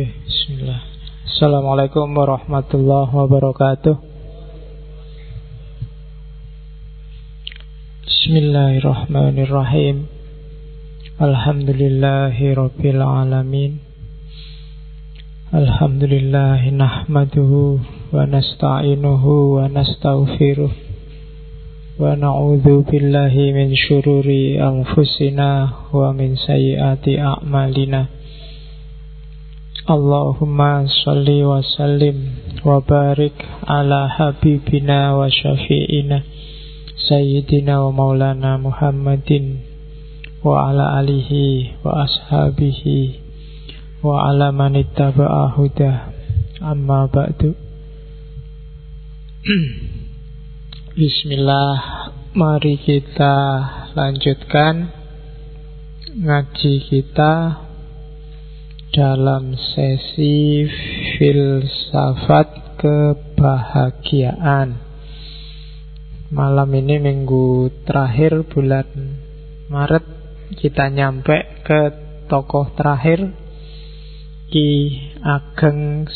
Oke, bismillah. Assalamualaikum warahmatullahi wabarakatuh. Bismillahirrahmanirrahim. Alhamdulillahi rabbil alamin. Alhamdulillahi nahmaduhu wa nasta'inuhu wa nastaghfiruh wa na'udzu billahi min syururi anfusina wa min sayyiati a'malina. Allahumma salli wa sallim wa barik ala habibina wa syafi'ina Sayyidina wa maulana Muhammadin wa ala alihi wa ashabihi wa ala manittaba'a hudah. Amma ba'du. Bismillah, mari kita lanjutkan ngaji kita dalam sesi filsafat kebahagiaan. Malam ini minggu terakhir bulan Maret, kita nyampe ke tokoh terakhir, Ki Ageng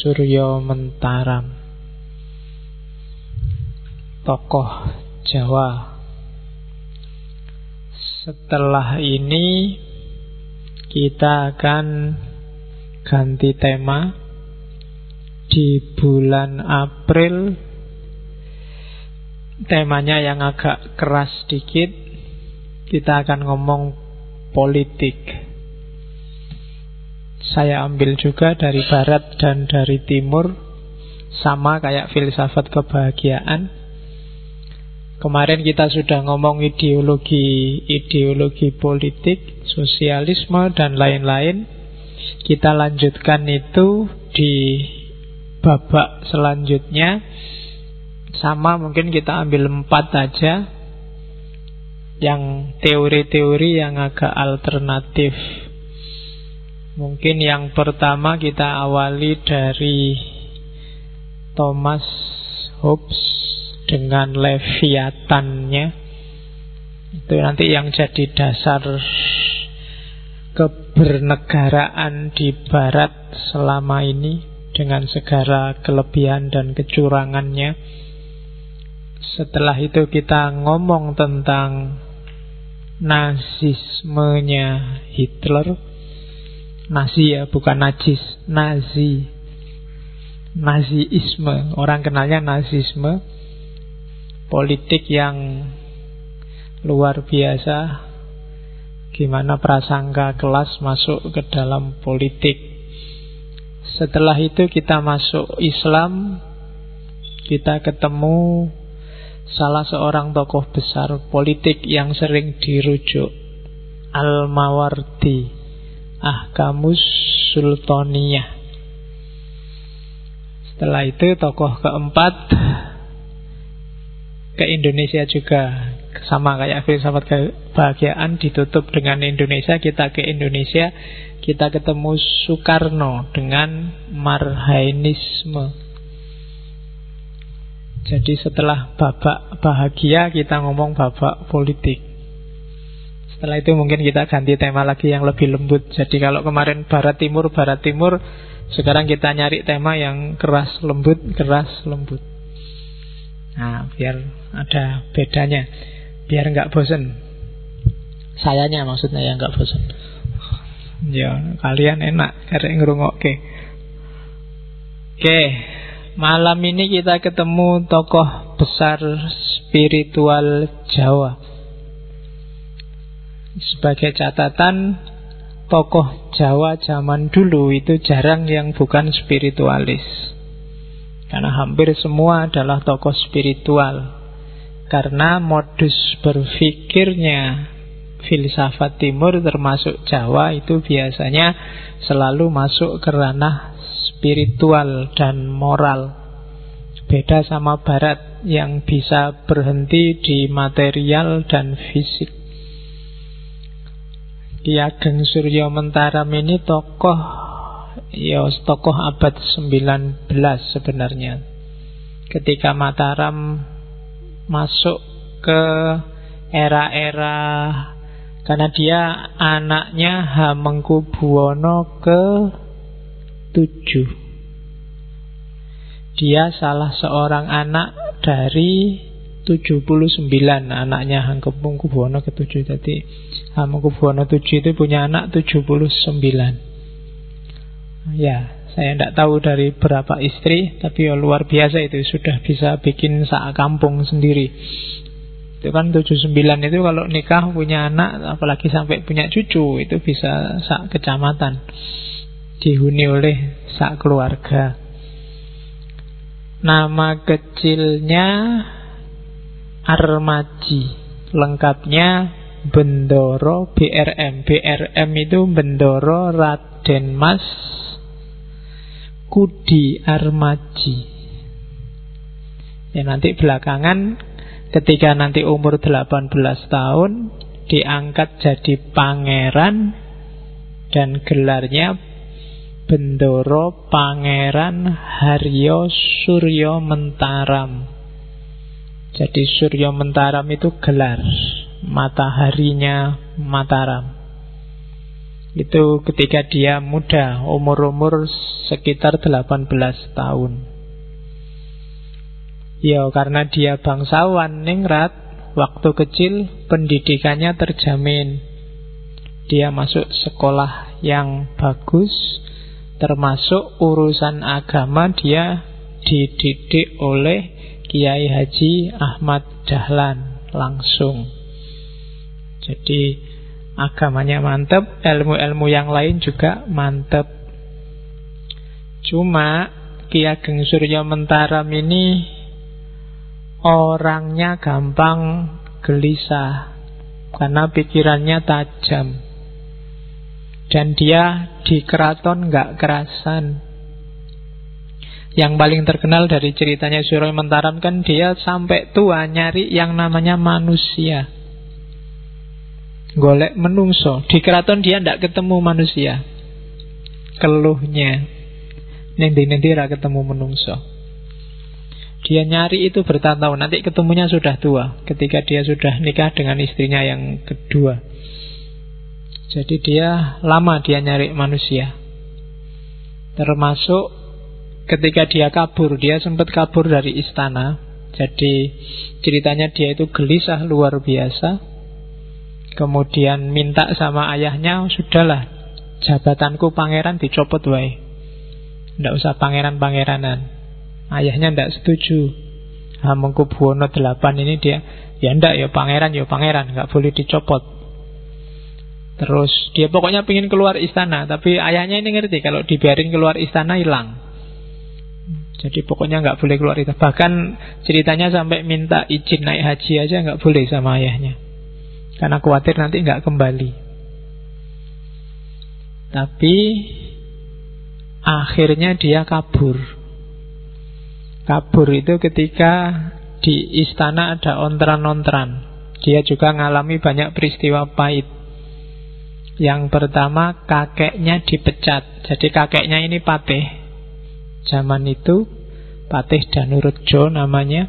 Suryo Mentaram, tokoh Jawa. Setelah ini kita akan ganti tema. Di bulan April temanya yang agak keras sedikit. Kita akan ngomong politik. Saya ambil juga dari barat dan dari timur, sama kayak filsafat kebahagiaan. Kemarin kita sudah ngomong ideologi politik, sosialisme dan lain-lain. Kita lanjutkan itu di babak selanjutnya. Sama, mungkin kita ambil 4 aja, yang teori-teori yang agak alternatif. Mungkin yang pertama kita awali dari Thomas Hobbes dengan Leviathannya. Itu nanti yang jadi dasar kebernegaraan di barat selama ini, dengan segala kelebihan dan kecurangannya. Setelah itu kita ngomong tentang nazismenya Hitler. Nazi ya, bukan najis, Nazi. Naziisme, orang kenalnya nazisme. Politik yang luar biasa, gimana prasangka kelas masuk ke dalam politik. Setelah itu kita masuk Islam. Kita ketemu salah seorang tokoh besar politik yang sering dirujuk, Al-Mawardi, Ahkamus Sultaniyah. Setelah itu tokoh keempat ke Indonesia juga, sama kayak filsafat kebahagiaan, ditutup dengan Indonesia. Kita ke Indonesia, kita ketemu Soekarno dengan Marhainisme. Jadi setelah babak bahagia, kita ngomong babak politik. Setelah itu mungkin kita ganti tema lagi yang lebih lembut. Jadi kalau kemarin barat timur, sekarang kita nyari tema yang keras lembut. Nah, biar ada bedanya, biar nggak bosen. Sayanya maksudnya yang nggak bosen. Ya, kalian enak karek ngrungokke. Oke, malam ini kita ketemu tokoh besar spiritual Jawa. Sebagai catatan, tokoh Jawa zaman dulu itu jarang yang bukan spiritualis, karena hampir semua adalah tokoh spiritual. Karena modus berpikirnya filsafat timur termasuk Jawa itu biasanya selalu masuk ke ranah spiritual dan moral. Beda sama barat yang bisa berhenti di material dan fisik. Ki Ageng Suryo Mentaram ini tokoh abad 19 sebenarnya. Ketika Mataram masuk ke era-era, karena dia anaknya Hamengkubuwono Dia salah seorang anak dari 79 anaknya Hamengkubuwono ke-7. Jadi Hamengkubuwono ke-7 itu punya anak 79. Ya, saya tidak tahu dari berapa istri, tapi ya luar biasa itu, sudah bisa bikin sak kampung sendiri. Itu kan 79 itu kalau nikah punya anak, apalagi sampai punya cucu, itu bisa sak kecamatan, dihuni oleh sak keluarga. Nama kecilnya Armadji, lengkapnya Bendoro BRM. BRM itu Bendoro Raden Mas Kudi Armadji. Ya, nanti belakangan ketika nanti umur 18 tahun diangkat jadi pangeran dan gelarnya Bendoro Pangeran Haryo Suryo Mentaram. Jadi Suryo Mentaram itu gelar, mataharinya Mataram. Itu ketika dia muda, umur sekitar 18 tahun. Ya, karena dia bangsawan ningrat, waktu kecil pendidikannya terjamin. Dia masuk sekolah yang bagus, termasuk urusan agama dia dididik oleh Kiai Haji Ahmad Dahlan langsung. Jadi agamanya mantep, ilmu-ilmu yang lain juga mantep. Cuma Ki Ageng Suryo Mentaram ini orangnya gampang gelisah karena pikirannya tajam. Dan dia di keraton gak kerasan. Yang paling terkenal dari ceritanya Suryo Mentaram kan dia sampai tua nyari yang namanya manusia, golek menungso. Di keraton dia tidak ketemu manusia. Keluhnya nendi-nendi ra ketemu menungso. Dia nyari itu bertahun-tahun. Nanti ketemunya sudah tua, ketika dia sudah nikah dengan istrinya yang kedua. Jadi dia lama dia nyari manusia. Termasuk ketika dia kabur. Dia sempat kabur dari istana. Jadi ceritanya dia itu gelisah luar biasa. Kemudian minta sama ayahnya, sudahlah, jabatanku pangeran dicopot wae, ndak usah pangeran-pangeranan. Ayahnya ndak setuju. Hamengkubuwono 8 ini dia, ya ndak, ya pangeran, nggak boleh dicopot. Terus dia pokoknya pengen keluar istana, tapi ayahnya ini ngerti kalau dibiarin keluar istana hilang. Jadi pokoknya nggak boleh keluar istana. Bahkan ceritanya sampai minta izin naik haji aja nggak boleh sama ayahnya, karena khawatir nanti nggak kembali. Tapi akhirnya dia kabur. Kabur itu ketika di istana ada ontran-ontran. Dia juga ngalami banyak peristiwa pahit. Yang pertama, kakeknya dipecat. Jadi kakeknya ini patih. Zaman itu Patih Danurjo namanya.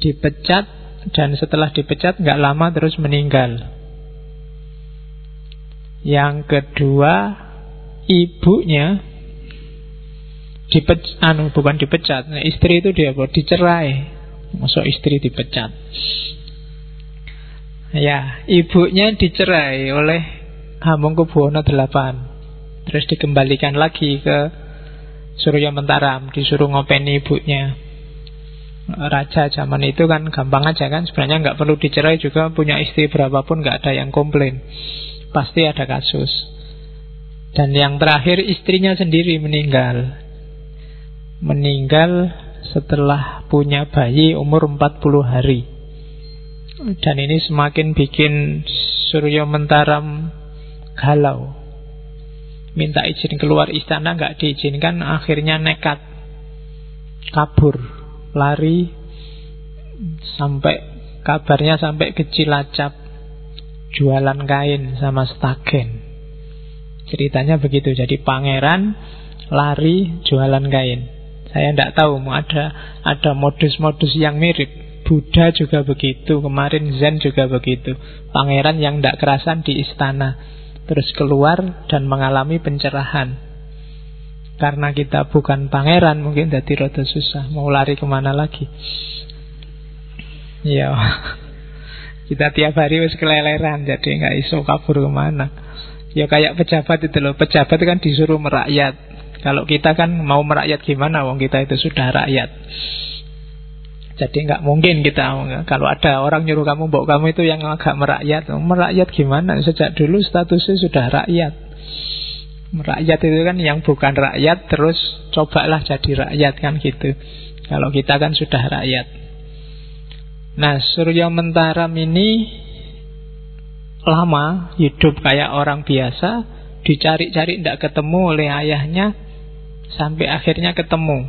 Dipecat. Dan setelah dipecat gak lama terus meninggal. Yang kedua, ibunya bukan dipecat. Nah, istri itu dia dicerai. Masuk istri dipecat. Ya, ibunya dicerai oleh Hamengkubuwono 8. Terus dikembalikan lagi ke Suryo Mentaram, disuruh ngopeni ibunya. Raja zaman itu kan gampang aja kan, sebenarnya nggak perlu dicerai juga, punya istri berapapun nggak ada yang komplain, pasti ada kasus. Dan yang terakhir istrinya sendiri meninggal setelah punya bayi umur 40 hari. Dan ini semakin bikin Suryo Mentaram galau. Minta izin keluar istana nggak diizinkan, akhirnya nekat kabur, lari, sampai kabarnya sampai ke Cilacap, jualan kain sama stagen. Ceritanya begitu. Jadi pangeran lari jualan kain. Saya tidak tahu, ada modus-modus yang mirip. Buddha juga begitu, kemarin Zen juga begitu. Pangeran yang tidak kerasan di istana, terus keluar dan mengalami pencerahan. Karena kita bukan pangeran, mungkin jadi rada susah. Mau lari kemana lagi? Ya, kita tiap hari wis keleleran, jadi nggak iso kabur kemana. Ya kayak pejabat itu loh. Pejabat kan disuruh merakyat. Kalau kita kan mau merakyat gimana? Wong kita itu sudah rakyat. Jadi nggak mungkin kita, kalau ada orang nyuruh kamu, bawa kamu itu yang agak merakyat. Merakyat gimana? Sejak dulu statusnya sudah rakyat. Merakyat itu kan yang bukan rakyat terus cobalah jadi rakyat, kan gitu. Kalau kita kan sudah rakyat. Nah, Surya Mentaram ini lama hidup kayak orang biasa, dicari-cari tidak ketemu oleh ayahnya, sampai akhirnya ketemu.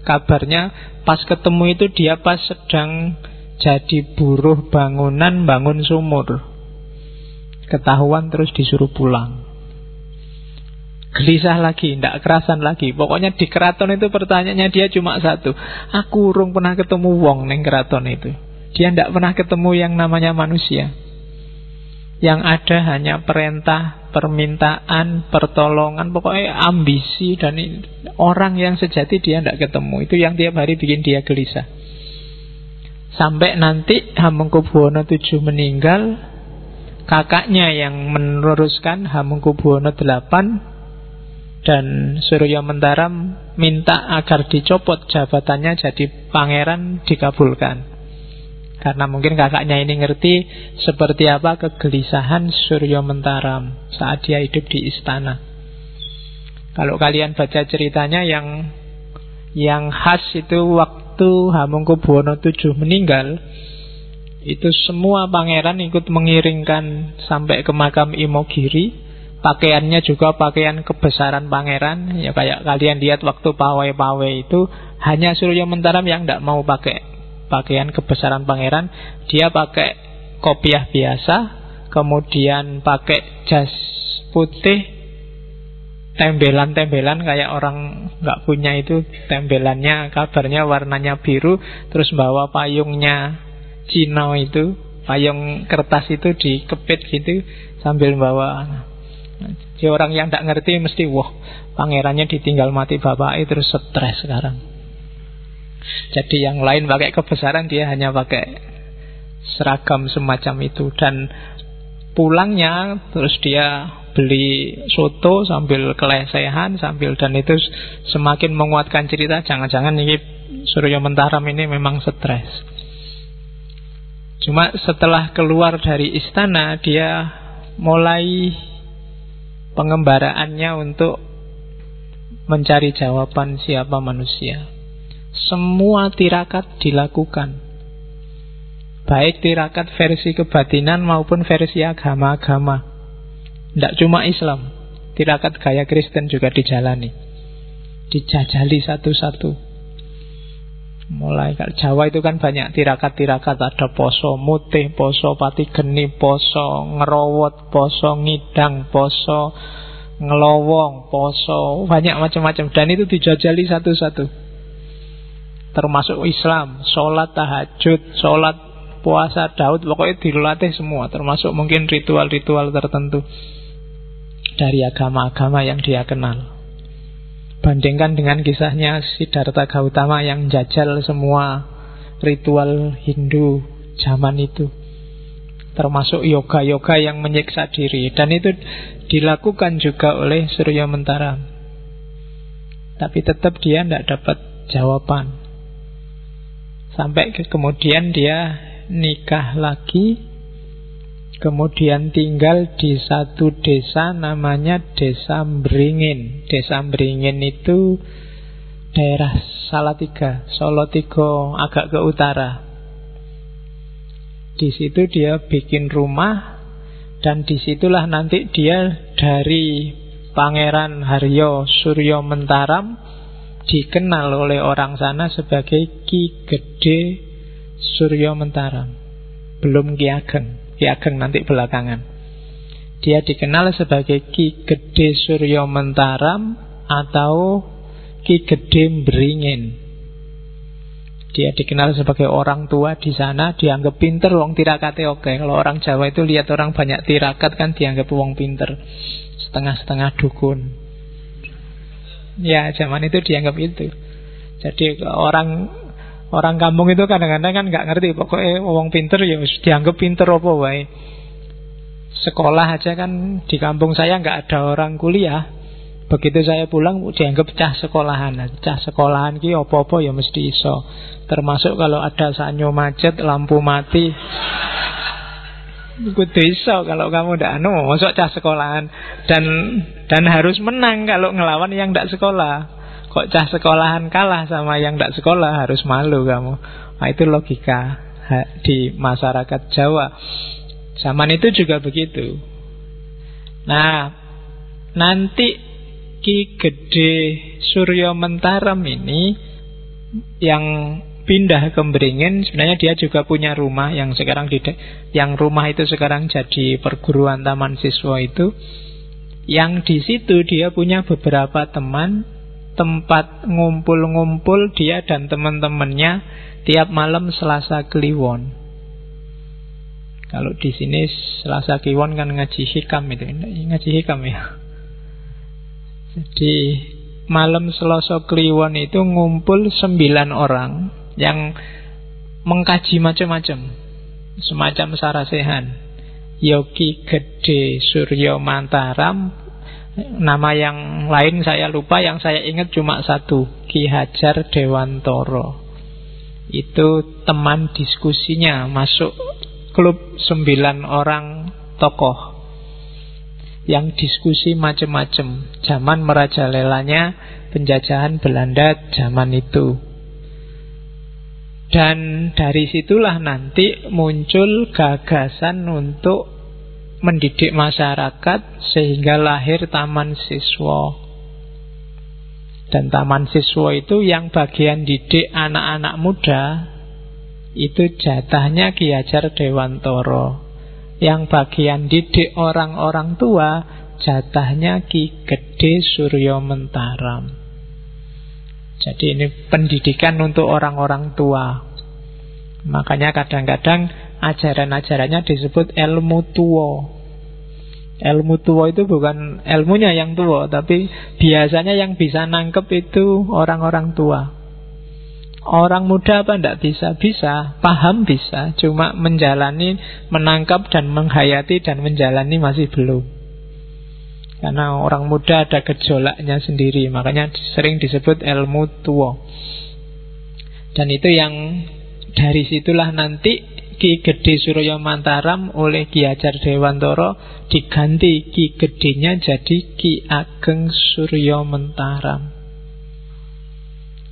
Kabarnya pas ketemu itu dia pas sedang jadi buruh bangunan, bangun sumur. Ketahuan terus disuruh pulang. Gelisah lagi, tidak kerasan lagi. Pokoknya di keraton itu pertanyaannya dia cuma satu. Aku urung pernah ketemu wong neng keraton itu. Dia tidak pernah ketemu yang namanya manusia. Yang ada hanya perintah, permintaan, pertolongan, pokoknya ambisi. Dan orang yang sejati dia tidak ketemu. Itu yang tiap hari bikin dia gelisah. Sampai nanti Hamengkubuwono VII meninggal, kakaknya yang meneruskan Hamengkubuwono VIII, dan Surya Mentaram minta agar dicopot jabatannya jadi pangeran, dikabulkan. Karena mungkin kakaknya ini ngerti seperti apa kegelisahan Surya Mentaram saat dia hidup di istana. Kalau kalian baca ceritanya yang khas itu waktu Hamengkubuwono VII meninggal, itu semua pangeran ikut mengiringkan sampai ke makam Imogiri. Pakaiannya juga pakaian kebesaran pangeran. Ya kayak kalian lihat waktu pawai-pawai itu, hanya Surya Mentaram yang tidak mau pakai pakaian kebesaran pangeran. Dia pakai kopiah biasa, kemudian pakai jas putih, tembelan-tembelan kayak orang nggak punya itu. Tembelannya kabarnya warnanya biru, terus bawa payungnya Cina itu, payung kertas itu dikepit gitu sambil bawa. Jadi orang yang tidak ngerti mesti, wah, pangerannya ditinggal mati bapaknya, terus stres sekarang. Jadi yang lain pakai kebesaran, dia hanya pakai seragam semacam itu. Dan pulangnya terus dia beli soto sambil kelesehan, dan itu semakin menguatkan cerita. Jangan-jangan ini Surya Mentaram ini memang stres. Cuma setelah keluar dari istana, dia mulai pengembaraannya untuk mencari jawaban siapa manusia. Semua tirakat dilakukan, baik tirakat versi kebatinan maupun versi agama-agama. Tidak cuma Islam, tirakat gaya Kristen juga dijalani, dijajali satu-satu. Mulai kalau Jawa itu kan banyak tirakat-tirakat, ada poso mutih, poso pati geni, poso ngerowot, poso ngidang, poso ngelowong, poso banyak macam-macam, dan itu dijajali satu-satu. Termasuk Islam, sholat tahajud, sholat puasa Daud, pokoknya dilatih semua, termasuk mungkin ritual-ritual tertentu dari agama-agama yang dia kenal. Bandingkan dengan kisahnya Siddhartha Gautama yang jajal semua ritual Hindu zaman itu, termasuk yoga-yoga yang menyiksa diri. Dan itu dilakukan juga oleh Surya Mentaram. Tapi tetap dia tidak dapat jawaban. Sampai kemudian dia nikah lagi, kemudian tinggal di satu desa namanya Desa Mbringin. Desa Mbringin itu daerah Salatiga, Solo Tigo agak ke utara. Di situ dia bikin rumah, dan disitulah nanti dia dari Pangeran Haryo Surya Mentaram dikenal oleh orang sana sebagai Ki Gede Surya Mentaram, belum Ki Ageng. Ki Ageng nanti belakangan. Dia dikenal sebagai Ki Gede Surya Mentaram atau Ki Gede Mbringin. Dia dikenal sebagai orang tua di sana, dianggap pinter, wong tirakate oke. Kalau orang Jawa itu lihat orang banyak tirakat kan dianggap wong pinter, setengah-setengah dukun. Ya, zaman itu dianggap itu. Jadi orang kampung itu kadang-kadang kan nggak ngerti, pokoknya wong pinter ya dianggap pinter apa wae. Sekolah aja kan di kampung saya nggak ada orang kuliah. Begitu saya pulang dianggap cah sekolahan. Cah sekolahan ki apa-apa ya mesti iso. Termasuk kalau ada sanyo macet, lampu mati. Kudu iso kalau kamu ndak masuk cah sekolahan. Dan harus menang kalau ngelawan yang ndak sekolah. Kok cah sekolahan kalah sama yang ndak sekolah, harus malu kamu. Nah, itu logika di masyarakat Jawa. Zaman itu juga begitu. Nah, nanti Ki Gede Suryo Mentaram ini yang pindah ke Beringin, sebenarnya dia juga punya rumah yang sekarang yang rumah itu sekarang jadi perguruan taman siswa itu. Yang di situ dia punya beberapa teman, tempat ngumpul-ngumpul dia dan teman-temannya tiap malam Selasa Kliwon. Kalau di sini Selasa Kliwon kan ngaji hikam itu, ngaji hikam ya. Jadi malam Selasa Kliwon itu ngumpul 9 orang yang mengkaji macam-macam, semacam sarasehan. Yogi Gede Suryo Mentaram, nama yang lain saya lupa, yang saya ingat cuma satu, Ki Hajar Dewantoro. Itu teman diskusinya, masuk klub 9 orang tokoh yang diskusi macam-macam. Zaman merajalelanya penjajahan Belanda zaman itu. Dan dari situlah nanti muncul gagasan untuk mendidik masyarakat sehingga lahir taman siswa. Dan taman siswa itu yang bagian didik anak-anak muda itu jatahnya Ki Hajar Dewantoro. Yang bagian didik orang-orang tua jatahnya Ki Gede Suryo Mentaram. Jadi ini pendidikan untuk orang-orang tua. Makanya kadang-kadang ajaran-ajarannya disebut ilmu tua. Ilmu tua itu bukan ilmunya yang tua, tapi biasanya yang bisa nangkep itu orang-orang tua. Orang muda apa enggak bisa? Bisa, paham bisa. Cuma menjalani, menangkap dan menghayati dan menjalani masih belum. Karena orang muda ada gejolaknya sendiri, makanya sering disebut ilmu tua. Dan itu yang dari situlah nanti Ki Gede Suryo Mentaram oleh Ki Hajar Dewantoro diganti Ki Gedenya jadi Ki Ageng Suryo Mentaram.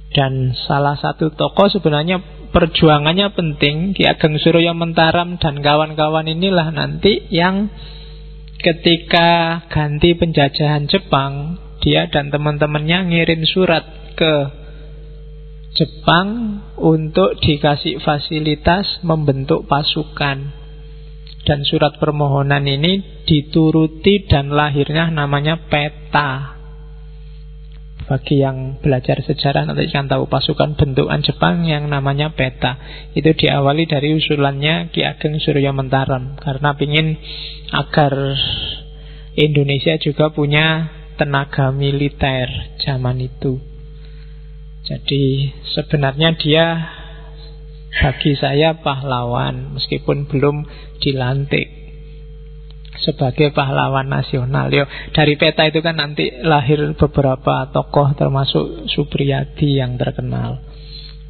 Dan salah satu tokoh sebenarnya perjuangannya penting, Ki Ageng Suryo Mentaram dan kawan-kawan inilah nanti yang ketika ganti penjajahan Jepang, dia dan teman-temannya ngirim surat ke Jepang untuk dikasih fasilitas membentuk pasukan. Dan surat permohonan ini dituruti dan lahirnya namanya peta. Bagi yang belajar sejarah nanti kan tahu pasukan bentukan Jepang yang namanya peta. Itu diawali dari usulannya Ki Ageng Suryo Mentaram, karena ingin agar Indonesia juga punya tenaga militer zaman itu. Jadi sebenarnya dia bagi saya pahlawan, meskipun belum dilantik sebagai pahlawan nasional. Yo, dari peta itu kan nanti lahir beberapa tokoh termasuk Supriyadi yang terkenal,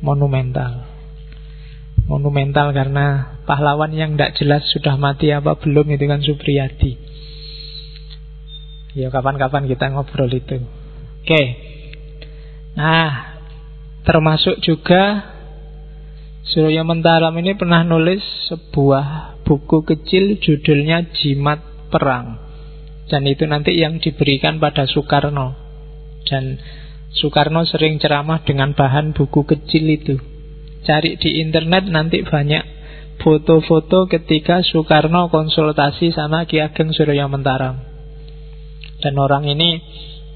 monumental karena pahlawan yang tidak jelas sudah mati apa belum itu kan Supriyadi. Ya kapan-kapan kita ngobrol itu. Oke. Nah, termasuk juga Suryo Mentaram ini pernah nulis sebuah buku kecil judulnya Jimat Perang. Dan itu nanti yang diberikan pada Soekarno. Dan Soekarno sering ceramah dengan bahan buku kecil itu. Cari di internet nanti banyak foto-foto ketika Soekarno konsultasi sama Ki Ageng Suryo Mentaram. Dan orang ini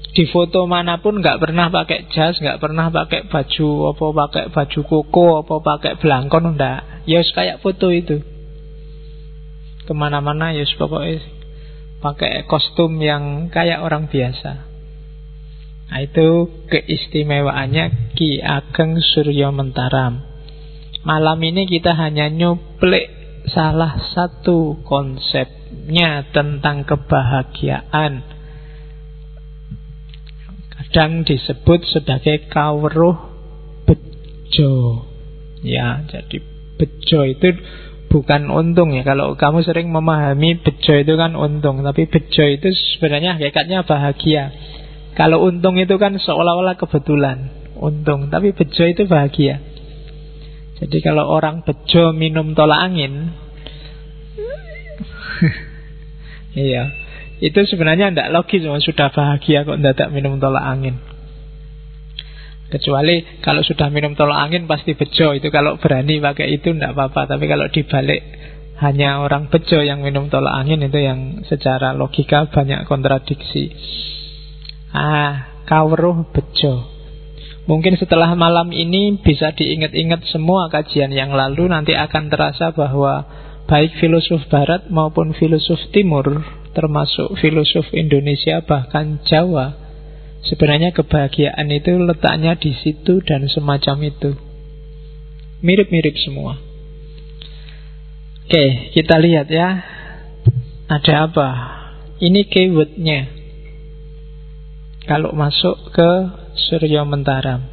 di foto manapun nggak pernah pakai jas, nggak pernah pakai baju apa, pakai baju koko apa, pakai belangkon, enggak. Ya kayak foto itu. Kemana-mana ya pokoknya pakai kostum yang kayak orang biasa. Nah, itu keistimewaannya Ki Ageng Suryo Mentaram. Malam ini kita hanya nyuplik salah satu konsepnya tentang kebahagiaan. Kadang disebut sebagai kawruh bejo. Ya, jadi bejo itu bukan untung ya. Kalau kamu sering memahami bejo itu kan untung, tapi bejo itu sebenarnya hakikatnya bahagia. Kalau untung itu kan seolah-olah kebetulan untung, tapi bejo itu bahagia. Jadi kalau orang bejo minum tolak angin, iya, itu sebenarnya tidak logis. Sudah bahagia kok tidak minum tolak angin. Kecuali kalau sudah minum tolak angin pasti bejo. Itu kalau berani pakai itu tidak apa-apa. Tapi kalau dibalik hanya orang bejo yang minum tolak angin, itu yang secara logika banyak kontradiksi. Kawruh bejo. Mungkin setelah malam ini bisa diingat-ingat semua kajian yang lalu. Nanti akan terasa bahwa baik filosof barat maupun filosof timur, termasuk filosof Indonesia bahkan Jawa, sebenarnya kebahagiaan itu letaknya di situ dan semacam itu. Mirip-mirip semua. Oke, kita lihat ya. Ada apa? Ini keywordnya kalau masuk ke Suryo Mentaram.